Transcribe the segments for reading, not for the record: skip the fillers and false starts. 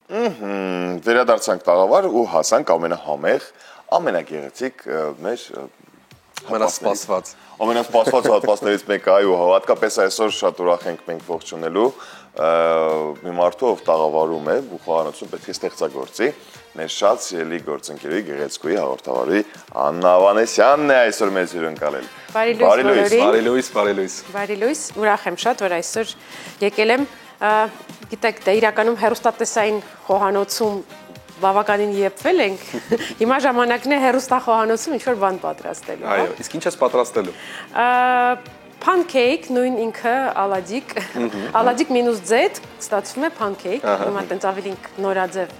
Վերադարձանք տաղավար ու հասանք ամենահամեղ, ամենագեղեցիկ մեր ամենասպասված հատվածներից մեկը, այո, հատկապես այսօր շատ ուրախ ենք մենք ողջունելու մի մարդու, ով տաղավարում է ու խոհանոցում պետք է ստեղծագործի, մեր շատ սիրելի գործընկերուհի Գեղեցկուհի հաղորդավարի Աննա Ավանեսյանն է այսօր մեզ հյուրընկալել։ Բարի լույս, ուրախ եմ շատ, որ այսօր եկել եմ, գիտեք, դե իրականում հեռուստատեսային խոհանոցում բավականին եփվել ենք, հիմա ժամանակն է հեռուստախոհանոցում ինչ-որ բան պատրաստելու։ Այո, իսկ ինչ ես պատրաստելու։ Pancake, նույն ինքը Ալադիկ, Ալադիկ մինուս Z, ստացվում է pancake, հիմա տենց ավելի նորաձև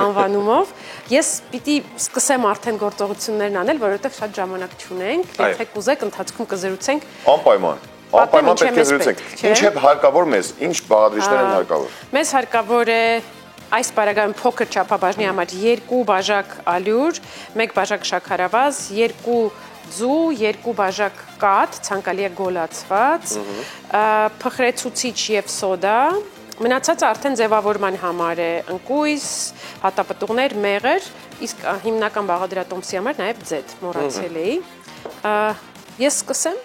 անվանումով։ Ես պիտի սկսեմ արդեն գործողություններն անել, որովհետև շատ ժամանակ չունենք, եթե կուզեք ընթացքում կզրուցենք։ Անպայման պետք է զրուցենք։ Ինչ է հարկավոր մեզ, ինչ բաղադրիչներ են հարկավոր։ Մեզ հարկավոր է այս պարագայում փոքր չափաբաժնի համար 2 բաժակ ալյուր, 1 բաժակ շաքարավազ, 2 ձու, 2 բաժակ կաթ, ցանկալի է գոլացված, փխրեցուցիչ եւ սոդա, մնացածը արդեն ձևավորման համար է ընկույզ, հատապտուղներ, մեղր, իսկ հիմնական բաղադրատոմսի համար նաեւ ձեթ, մոռացել էի։ Ես սկսեմ։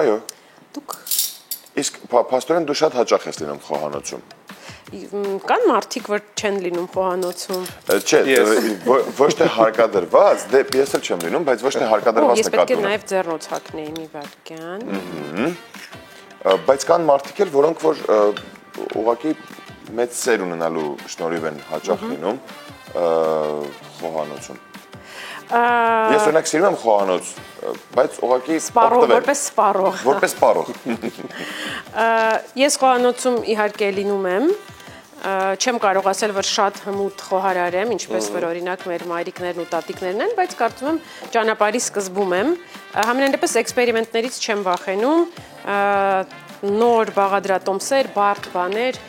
Այո։ Դուք։ Իսկ փաստորեն դու շատ հաճախ ես լինում խոհանոցում։ Կան մարդիկ, որ չեն լինում խոհանոցում։ Չէ, ոչ թե հարկադրված, դե ես էլ չեմ լինում, բայց ոչ թե հարկադրված նկատում։ Ես պետք է նաև ձեռնոց հագնեի մի վայրկյան։ Բայց կան մարդիկ էլ, որոնք որ ուղղակի մեծ սեր ունենալու շնորհիվ են հաճախ լինում խոհանոցում։ Ես օրինակ սիրում եմ խոհանոց, բայց ուղղակի որպես սպառող։ Որպես սպառող։ Ես խոհանոցում իհարկե լինում եմ, չեմ կարող ասել, որ շատ հմուտ խոհարար եմ, ինչպես որ օրինակ մեր մայրիկներն ու տատիկներն են, բայց կարծում եմ ճանապարհի սկզբում եմ, համենայնդեպս էքսպերիմենտներից չեմ վախենում, նոր բաղադրատոմսեր, բարդ բաներ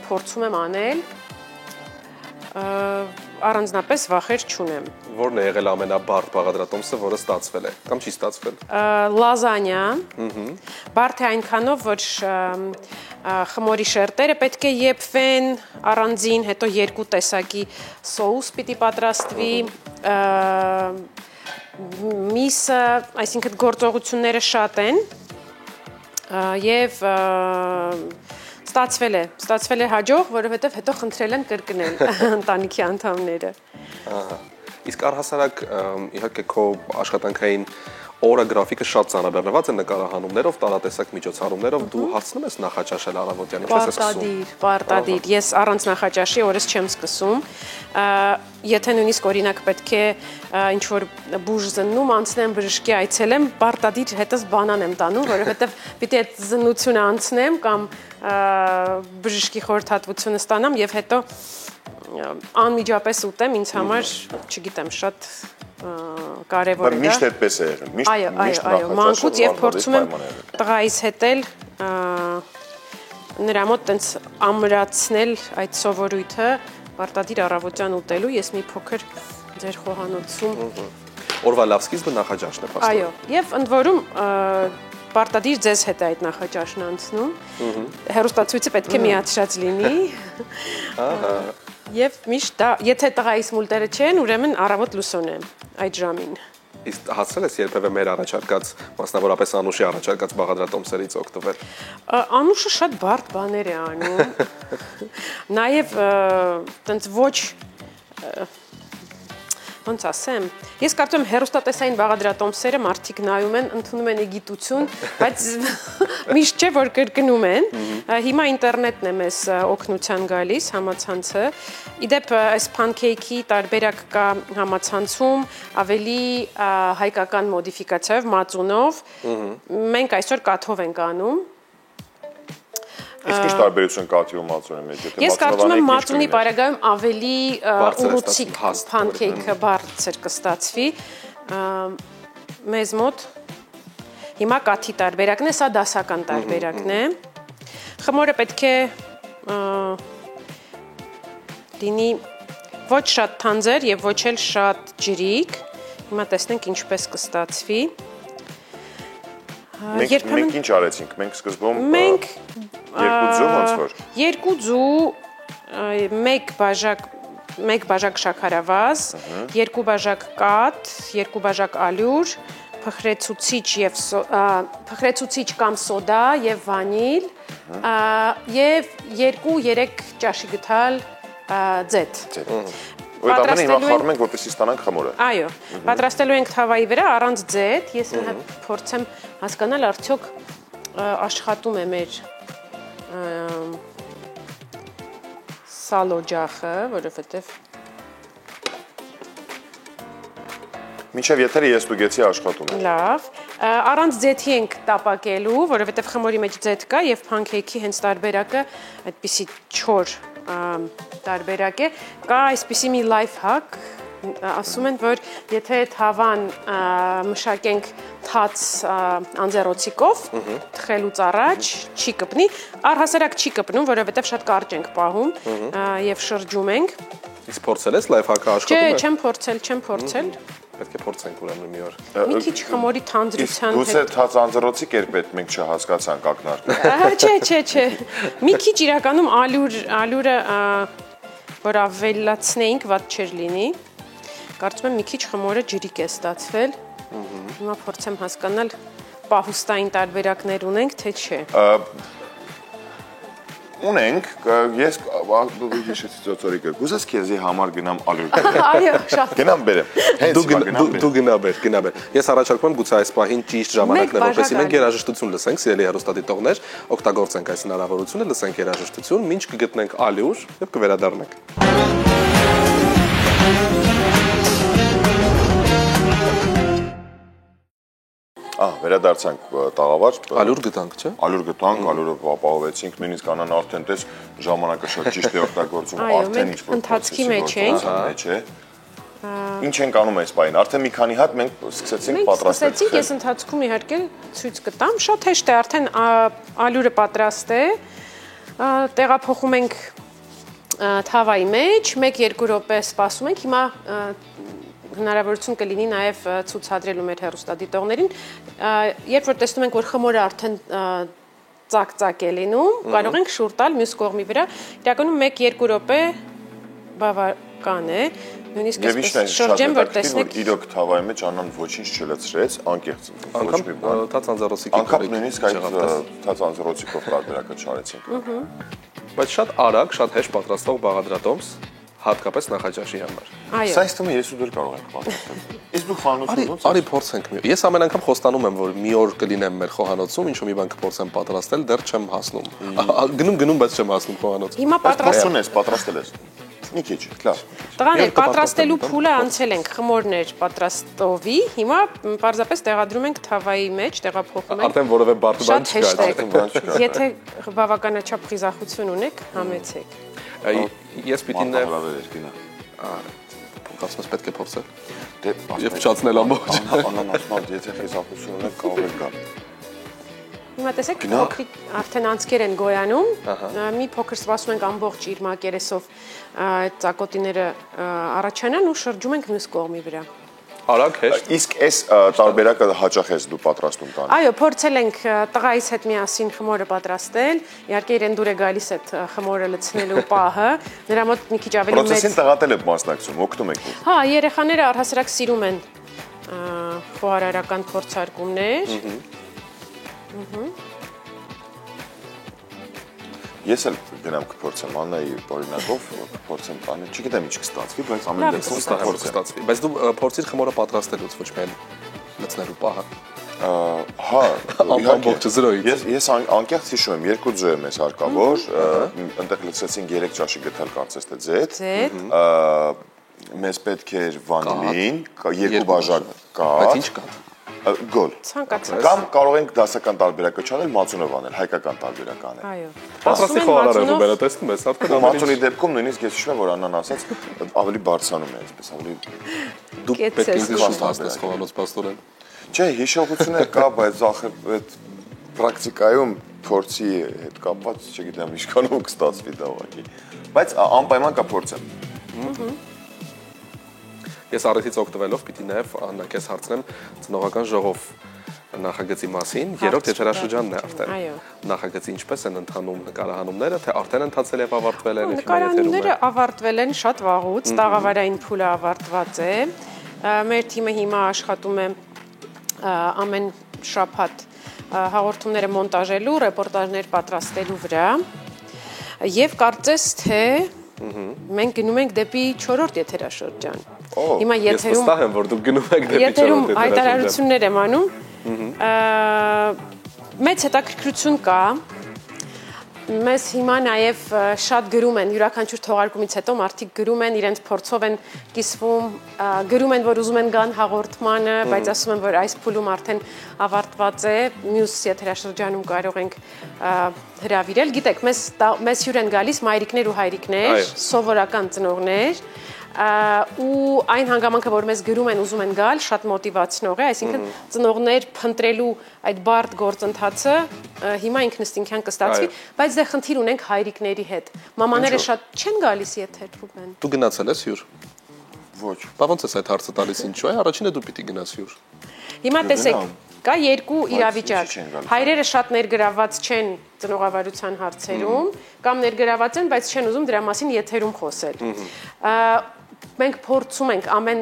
փորձում եմ անել, առանձնապես վախեր չունեմ։ Որն է եղել ամենաբարդ բաղադրատոմսը, որը ստացվել է, կամ չի ստացվել։ Լազանյա, բարդ է այնքանով, որ խմորի շերտերը պետք է եփվեն առանձին, հետո 2 տեսակի սոուս պիտի պատրաստվի, միսը, այսինքն գործողությունները շատ են, եւ ստացվել է հաջող, որովհետև հետո խնդրել են կրկնել ընտանիքի անդամները։ Իսկ առհասարակ իհարկե քո աշխատանքային օրը գրաֆիկը շատ ծանրաբեռնված է նկարահանումներով, տարատեսակ միջոցառումներով, դու հասցնում ես նախաճաշել առավոտյան, ինչպես ես սկսում։ Պարտադիր, ես առանց նախաճաշի օրս չեմ սկսում։ Եթե նույնիսկ օրինակ պետք է ինչ-որ բուժ զննում, անցնեմ բժշկի այցելեմ, պարտադիր հետս բանան եմ տանում, որովհետև պիտի այդ զննությունը անցնեմ կամ բժշկի խորհրդատվությունը ստանամ եւ հետո անմիջապես ուտեմ, ինձ համար, չգիտեմ, շատ կարևոր է դա։ Միշտ այդպես է եղել, միշտ այո, մանկուց եւ փորձում եմ տղայիս հետ էլ նրա մոտ տենց ամրացնել այդ սովորույթը պարտադիր առավոտյան ուտելու, ես մի փոքր ձեր խոհանոցում օրվա լավ սկիզբը նախաճաշն է փաստորեն։ Այո, եւ ընդ որում պարտադիր ձեզ հետ է այդ նախաճաշն անցնում։ Հեռուստացույցը պետք է միացրած լինի։ Եվ միշտ դա, եթե տղայիս մուլտերը չեն, ուրեմն առավոտ լուսոն է այդ ժամին։ Իսկ հասցել ես երբևէ մեր առաջարկած, մասնավորապես Անուշի առաջարկած բաղադրատոմսերից օգտվել։ Անուշը շատ բարդ բաներ է անում։ Նաև տենց ոչ ոնց ասեմ, ես կարծում եմ հեռուստատեսային բաղադրատոմսերը մարդիկ նայում են, ընդունում են գիտություն, բայց միշտ չէ որ կրկնում են։ Հիմա ինտերնետն է մեզ օգնության գալիս, համացանցը։ Իդեպ այս pancake-ի տարբերակ կա համացանցում, ավելի հայկական մոդիֆիկացիայով, մածունով։ Մենք այսօր կաթով ենք անում։ Իսկ ինչ տարբերություն կաթի ու մածունի մեջ։ Ես կարծում եմ մածունի պարագայում ավելի ուռուցիկ pancake-ը բարձր կստացվի։ Մեզ մոտ հիմա կաթի տարբերակն է, սա դասական տարբերակն է։ Խմորը պետք է լինի ոչ շատ թանձր եւ ոչ էլ շատ ջրիկ։ Հիմա տեսնենք ինչպես կստացվի։ Մենք ինչ արեցինք, մենք սկզբում Մենք երկու ձու ոնց որ։ Երկու ձու 1 բաժակ շաքարավազ, 2 բաժակ կաթ, 2 բաժակ ալյուր, փխրեցուցիչ կամ սոդա եւ վանիլ եւ 2-3 ճաշի գթալ ձեթ։ Այդ ամենը հիմա խառնում ենք, որպեսզի ստանանք խմորը։ Այո, պատրաստելու ենք թավայի վրա առանց ձեթ, ես մի հատ փորձեմ հասկանալ արդյոք աշխատում է մեր սալօջախը, որովհետև Մինչև եթերը ես ստուգեցի աշխատում է։ Լավ, առանց ձեթի ենք տապակելու, որովհետև խմորի մեջ ձեթ կա եւ փանքեյքի հենց տարբերակը այդպիսի չոր տարբերակ է։ Կա այսպիսի մի life hack, ասում են, որ եթե թավան մշակենք թաց անձեռոցիկով, թխելուց առաջ չի կպնի, առհասարակ չի կպնում, որովհետև շատ կարճ ենք պահում եւ շրջում ենք։ Իսկ փորձել ես life hack-ը աշխատում է։ Չէ, չեմ փորձել։ Պետք է փորձենք ուրեմն մի օր։ Մի քիչ խմորի թանձրության Գուցե թաց անձեռոցիկ էր պետք մենք չհասկացանք ակնարկը։ Չէ։ Մի քիչ իրականում ալյուրը որ ավելացնեինք, վատ չէր լինի։ Կարծում եմ մի քիչ խմորը ջրիկ է ստացվել։ Հիմա փորձեմ հասկանալ պահուստային տարբերակներ ունենք, թե չէ։ Ունենք, ես հիշեցի ծոցորիկը, գուզես քեզի համար գնամ ալյուր։ Այո, շատ։ Գնամ բերեմ։ Դու գնա բեր։ Ես առաջարկում եմ գուցե այս պահին ճիշտ ժամանակն է, որպեսզի մենք երաժշտություն լսենք, սիրելի հեռուստադիտողներ, օգտագործենք այս հնարավորությունը, լսենք երաժշտություն, մինչ կգտնենք ալյուր եւ կվերադառնանք։ Վերադարձանք տաղավար։ Ալյուր գտանք, չէ՞։ Ալյուր գտանք, ալյուրը ապահովեցինք, նույնիսկ անան արդեն տես ժամանակը շատ ճիշտ է օգտագործում, արդեն ինչ-որ ընթացքի մեջ է։ Ինչ ենք անում այս պահին։ Արդեն մի քանի հատ մենք սկսեցինք պատրաստել։ Սկսեցինք, ես ընթացքում իհարկե ցույց կտամ, շատ հեշտ է, արդեն ալյուրը պատրաստ է։ Տեղափոխում ենք թավայի մեջ, 1-2 րոպե սպասում ենք։ Հիմա հնարավորություն կլինի նաև ցուցադրելու մեր հեռուստադիտողներին, երբ որ տեսնում ենք, որ խմորը արդեն ծակ-ծակ է լինում, կարող ենք շուռ տալ մյուս կողմի վրա, իրականում 1-2 րոպե բավական է, նույնիսկ այսպես շրջեմ, որ տեսնեք իրոք թավայի մեջ անան ոչինչ չլցրեց, անկեղծ ոչ մի բան, թաց անձեռոցիկով, անգամ նույնիսկ այդ թաց անձեռոցիկով տարբերակը չարեցինք։ Բայց շատ արագ, շատ հեշտ պատրաստող բաղադրատոմս, հատկապես նախաճաշի համար։ Այո։ Սա ինձ թվում է ես ու դուր կարող ենք պատրաստել։ Իսկ դու խոհանոցում ո՞նց։ Արի փորձենք մի։ Ես ամեն անգամ խոստանում եմ, որ մի օր կլինեմ մեր խոհանոցում, ինչ-որ մի բան կփորձեմ պատրաստել, դեռ չեմ հասնում։ Գնում, բայց չեմ հասնում խոհանոց։ Հիմա պատրաստել ես։ Մի քիչ, լավ։ Տղաներ, պատրաստելու փուլը անցել ենք, խմորներ պատրաստովի, հիմա պարզապես տեղադրում ենք թավայի մեջ, տեղափոխում ենք։ Արդեն որևէ բարդ բան չկա։ Եթե բավականաչափ խիզախություն ունեք, համեցեք։ Ես պիտի կարծում ես պետք է փորձել։ Եվ փչացնել ամբողջ։ Անանասմալ, եթե խիզախություն ունեք, կարող եք գալ։ Հիմա տեսեք, փոքրիկ արդեն անցքեր են գոյանում, մի փոքր սպասում ենք ամբողջ իր մակերեսով այդ ծակոտիները առաջանան ու շրջում ենք մյուս կողմի վրա։ Արագ հեշտ։ Իսկ այս տարբերակը հաճախ ես դու պատրաստում տանը։ Այո, փորձել ենք տղայիս հետ միասին խմորը պատրաստել։ Իհարկե իրեն դուր է գալիս այդ խմորը լցնելու պահը։ Նրա մոտ մի քիչ ավելի մեծ։ Պրոցեսին տղաtel է մասնակցում, օգնում եք։ Հա, երեխաները առհասարակ սիրում են խոհարարական փորձարկումներ։ Ես էլ գնամ կփորձեմ Աննայի օրինակով, փորձեմ տանը, չգիտեմ ինչ կստացվի, բայց ամեն դեպքում կստացվի։ Բայց դու փորձիր խմորը պատրաստելուց, ոչ միայն լցնելու պահը։ Հա, ամբողջը զրոյից։ Ես անկեղծ հիշում եմ, 2 ձու է մեզ հարկավոր, այնտեղ լցրեցինք 3 ճաշի գթալ կարծես թե ձեթ։ Մեզ պետք էր վանիլին, 2 բաժակ կաթ։ Բայց ինչ կաթ։ Գոլ։ Ցանկացած։ Կամ կարող ենք դասական տարբերակը չանել, մածունով անել, հայկական տարբերակ անել։ Այո։ Պատրաստի խոհարարը բերա տեսնում ես, արդեն Մածունի դեպքում նույնիսկ ես հիշում եմ, որ Աննան ասաց, ավելի բարձրանում է, այսպես ավելի դու պետք է ինձ հասնես խոհանոց պաստորեն։ Չէ, հիշողություններ կա, բայց այդ պրակտիկայում փորձի հետ կապված, չգիտեմ, ինչքանով կստացվի դա ուղղակի։ Բայց անպայման կա փորձեմ։ Ես առիթից օգտվելով պիտի նաև Աննա քեզ հարցնեմ ծնողական ժողով նախագծի մասին, երրորդ եթերաշրջանն է արդեն։ Այո։ Նախագծի ինչպես են ընթանում նկարահանումները, թե արդեն ընթացել եւ ավարտվել են, նկարահանումները ավարտվել են շատ վաղուց, տաղավարային փուլը ավարտված է։ Մեր թիմը հիմա աշխատում է ամեն շաբաթ հաղորդումները մոնտաժելու, ռեպորտաժներ պատրաստելու վրա։ Եվ կարծես թե մենք գնում ենք դեպի 4-րդ եթերաշրջան։ Հիմա ես վստահ եմ, որ դուք գնում եք դեպի 4-րդ եթերում հայտարարություններ եմ անում։ Մեծ հետաքրքրություն կա։ Մեզ հիմա նաև շատ գրում են, յուրաքանչյուր թողարկումից հետո մարդիկ գրում են, իրենց փորձով են կիսվում, գրում են, որ ուզում են գան հաղորդմանը, բայց ասում են, որ այս փուլում արդեն ավարտված է, մյուս եթերաշրջանում կարող ենք հրավիրել։ Գիտեք, մեզ հյուր են գալիս մայրիկներ ու հայրիկներ, սովորական ծնողներ, ու այն հանգամանքը, որ մեզ գրում են, ուզում են գալ, շատ մոտիվացնող է, այսինքն ծնողներ փնտրելու այդ բարդ գործընթացը հիմա ինքնըստինքյան կստացվի, բայց դե խնդիր ունենք հայրիկների հետ։ Մամաները շատ չեն գալիս եթեր, Ռուբեն։ Դու գնացել ես հյուր։ Ոչ։ Բա ոնց է այդ հարցը տալիս ինչու է, առաջինը դու պիտի գնաս հյուր։ Հիմա տեսեք, կա երկու իրավիճակ։ Հայրերը շատ ներգրաված չեն ծնողավարության հարցերում, կամ ներգրաված են, բայց չեն ուզում դրա մասին եթերում խոսել։ Մենք փորձում ենք ամեն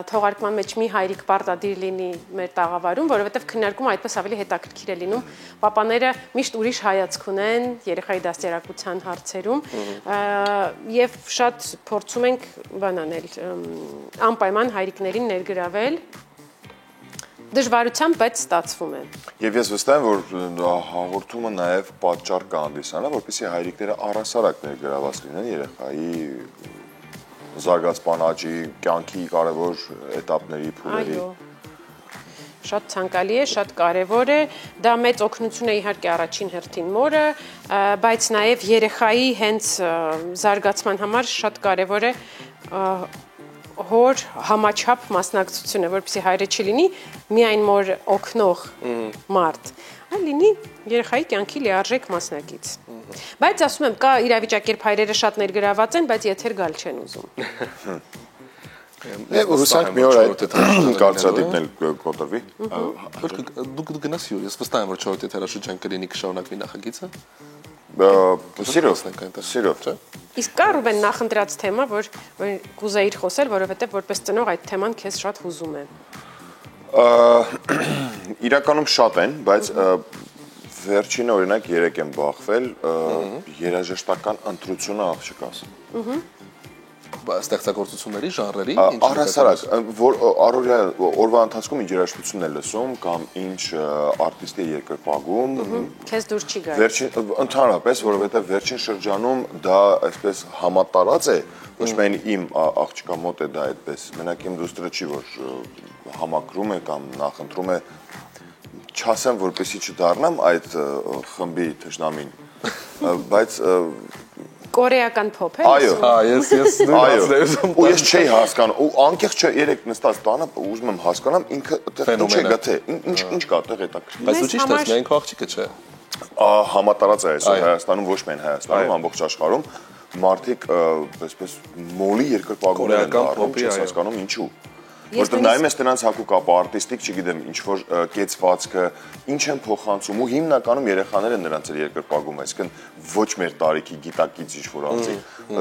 թողարկման մեջ մի հայրիկ պարտադիր լինի մեր տաղավարում, որովհետև քննարկումը այդպես ավելի հետաքրքիր է լինում։ Պապաները միշտ ուրիշ հայացք ունեն երեխայի դաստիարակության հարցերում, եւ շատ փորձում ենք բան անել, անպայման հայրիկներին ներգրավել։ Դժվարությամբ բայց ստացվում է։ Եվ ես վստահ եմ, որ հաղորդումը նաև պատճառ կհանդիսանա, որպեսզի հայրիկները առհասարակ ներգրաված լինեն երեխայի զարգացման աճի, կյանքի կարևոր էտապների, փուլերի։ Այո։ Շատ ցանկալի է, շատ կարևոր է, դա մեծ օգնություն է իհարկե առաջին հերթին մորը, բայց նաև երեխայի հենց զարգացման համար շատ կարևոր է հոր համաչափ մասնակցությունը, որպեսզի հայրը չլինի միայն մոր օգնող մարդ, այլ լինի երեխայի կյանքի լիարժեք մասնակից։ Բայց ասում եմ, կա իրավիճակ, երբ հայրերը շատ ներգրաված են, բայց եթեր գալ չեն ուզում։ Հուսանք մի օր այդ կարծրատիպն էլ կոտրվի։ Դուք գնաս հյուր, ես վստահ եմ, որ 4-րդ եթերաշրջան կլինի կշարունակվի նախագիծը։ Սիրով, չէ։ Իսկ կա Ռուբեն նախընտրած թեմա, որ կուզեիր խոսել, որովհետև որպես ծնող այդ թեման քեզ շատ հուզում է։ Իրականում շատ են, բայց վերջին օրինակ 3 եմ բախվել երաժշտական ընտրությունը աղջկաս։ Ստեղծագործությունների ժանրերի առհասարակ որ օրվա ընթացքում ինչ երաժշտություն է լսում կամ ինչ արտիստի է երկրպագում քեզ դուր չի գալիս վերջին ընդհանրապես որովհետև վերջին շրջանում դա այսպես համատարած է ոչ միայն իմ աղջկա մոտ է դա այդպես մենակ իմ դուստրը չի որ համակրում է կամ նախընտրում է չասեմ որպեսի չդառնամ այդ խմբի թշնամին բայց կորեական փոփ է։ Այո, ես ու ես չէի հասկանում, ու անկեղծ չէ, երեք նստած տանը ուզում եմ հասկանամ ինքը այդտեղ ինչ է գտե, ինչ կա այդտեղ հետաքրքիր։ Բայց դու ճիշտ ես, միայն քո աղջիկը չէ։ Համատարած է այսօր Հայաստանում, ոչ միայն Հայաստանում, ամբողջ աշխարհում մարդիկ այսպես մոլի երկրպագուներ են դառնում, չես հասկանում ինչու։ Որտեղ նայում ես նրանց հակուկ ապա արտիստիկ, չգիտեմ, ինչ որ կեցվածքը, ինչ են փոխանցում ու հիմնականում երեխաները նրանց էլ երկրպագում, այսինքն ոչ մեր տարիքի գիտակից ինչ որ անձի։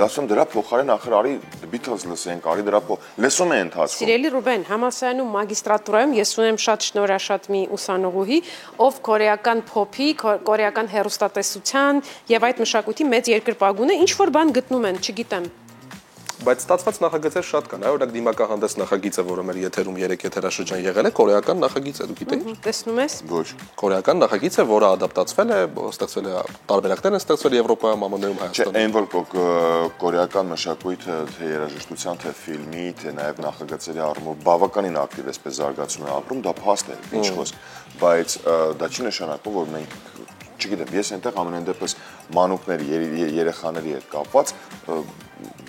Ասում դրա փոխարեն ախր արի Beatles լսենք, արի դրա լսում է ընթացքում։ Սիրելի Ռուբեն, համալսարանում մագիստրատուրայում ես ունեմ շատ շնորհաշատ մի ուսանողուհի, ով կորեական փոփի, կորեական հեռուստատեսության եւ այդ մշակույթի մեծ երկրպագուն է, ինչ որ բան գտնում են, չգիտեմ։ Բայց ստացված նախագծեր շատ կան, օրինակ դիմակահանդես նախագիծը, որը մեր եթերում 3 եթերաշրջան եղել է, կորեական նախագիծ է, դու գիտեիր։ Տեսնում ես։ Ոչ։ Կորեական նախագիծ է, որը ադապտացվել է, ստեղծվել է տարբերակներ են ստեղծվել Եվրոպայում, ԱՄՆ-ում, Հայաստանում։ Չէ, այն որ կորեական մշակույթը թե երաժշտության, թե ֆիլմի, թե նաև նախագծերի առումով բավականին ակտիվ էսպես զարգացում է ապրում, դա փաստ է, ինչ խոսք, բայց դա չի նշանակում, որ մենք չգիտեմ, ես այնտեղ ամենայն դեպս մանուկների, երեխաների հետ կապված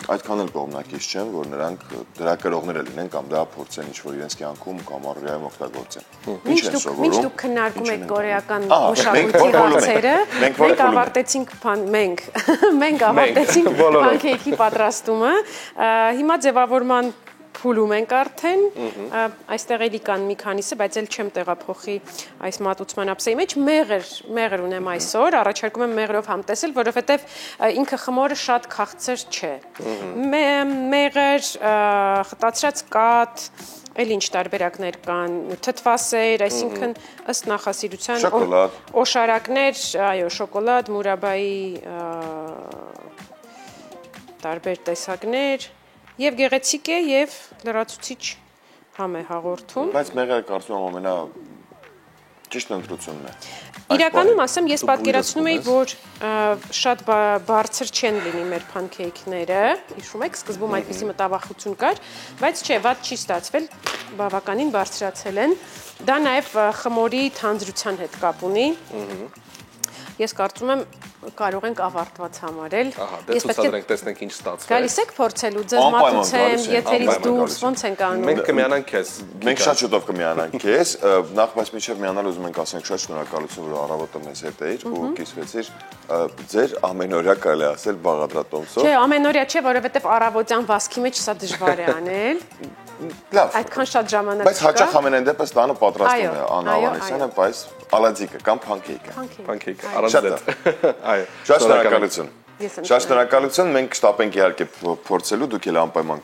այդքան էլ կողմնակից չեմ, որ նրանք դրա կրողները լինեն կամ դա փորձեն ինչ-որ իրենց կյանքում կամ առօրյայում օգտագործեն։ Ինչ են սովորում։ Միշտ դուք քննարկում եք կորեական մշակույթի հարցերը։ Մենք ավարտեցինք մենք ավարտեցինք փանքեյքի պատրաստումը։ Հիմա ձևավորման փուլում ենք արդեն, այստեղ էլի կան մի քանիսը, բայց էլ չեմ տեղափոխի այս մատուցման ափսեի մեջ, մեղր ունեմ այսօր, առաջարկում եմ մեղրով համտեսել, որովհետև ինքը խմորը շատ քաղցր չէ։ Մեղր, խտացրած կաթ, էլ ինչ տարբերակներ կան, թթվասեր, այսինքն ըստ նախասիրության օշարակներ, այո, շոկոլադ, մուրաբայի տարբեր տեսակներ եւ գեղեցիկ է եւ լրացուցիչ համ է հաղորդում։ Բայց մեղրը կարծում եմ ամենա ճիշտ ընտրությունն է։ Իրականում ասեմ, ես պատկերացնում էի, որ շատ բարձր չեն լինի մեր փանքեյքները, հիշում եք, սկզբում այդպիսի մտավախություն կար, բայց չէ, վատ չի ստացվել, բավականին բարձրացել են։ Դա նաեւ խմորի թանձրության հետ կապ ունի։ Ես կարծում եմ կարող ենք ավարտված համարել։ Ահա, դե ցուցադրենք, տեսնենք ինչ ստացվեց։ Գալիս եք փորձելու, ձեզ մատուցեմ, եթերից դուրս ոնց ենք անում։ Մենք կմիանանք քեզ։ Մենք շատ շուտով կմիանանք քեզ, նախ բայց մինչև միանալ ուզում ենք ասենք շատ շնորհակալություն, որ առավոտը մեզ հետ էիր ու կիսվեցիր ձեր ամենօրյա կարելի ասել բաղադրատոմսով։ Չէ, ամենօրյա չէ, որովհետև առավոտյան վազքի մեջ սա դժվար է անել։ Լավ։ Այդքան շատ ժամանակ չկա։ Բայց հաճախ ամենայն դեպս տանը պատրաստում է Աննա Ավանեսյանը, բայց ալաձիկը կամ փանքեյքը։ Փանքեյքը, առանց այո։ Շատ շնորհակալություն։ Շատ շնորհակալություն, մենք կշտապենք իհարկե փորձելու, դուք էլ անպայման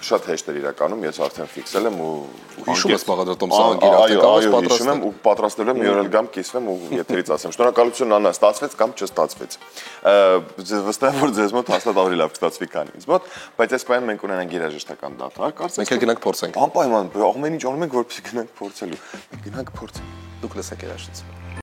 շատ հեշտ էր իրականում, ես արդեն ֆիքսել եմ ու հիշում ես բաղադրատոմսը անգիր արդեն պատրաստել եմ ու պատրաստել եմ, մի օր էլ գամ կիսվեմ ու եթերից ասեմ։ Շնորհակալություն Աննա, ստացվեց կամ չստացվեց։ Վստահ եմ, որ ձեզ մոտ հաստատ ավելի լավ կստացվի, քան ինձ մոտ, բայց այս պահին մենք ունենանք երաժշտական դադար, կարծես։ Մենք գնանք փորձենք։ Անպայման, ամեն ինչ անում ենք, որպեսզի գնանք փորձելու։ Մենք գնանք փորձենք։ Դուք լսեք երաժշտություն։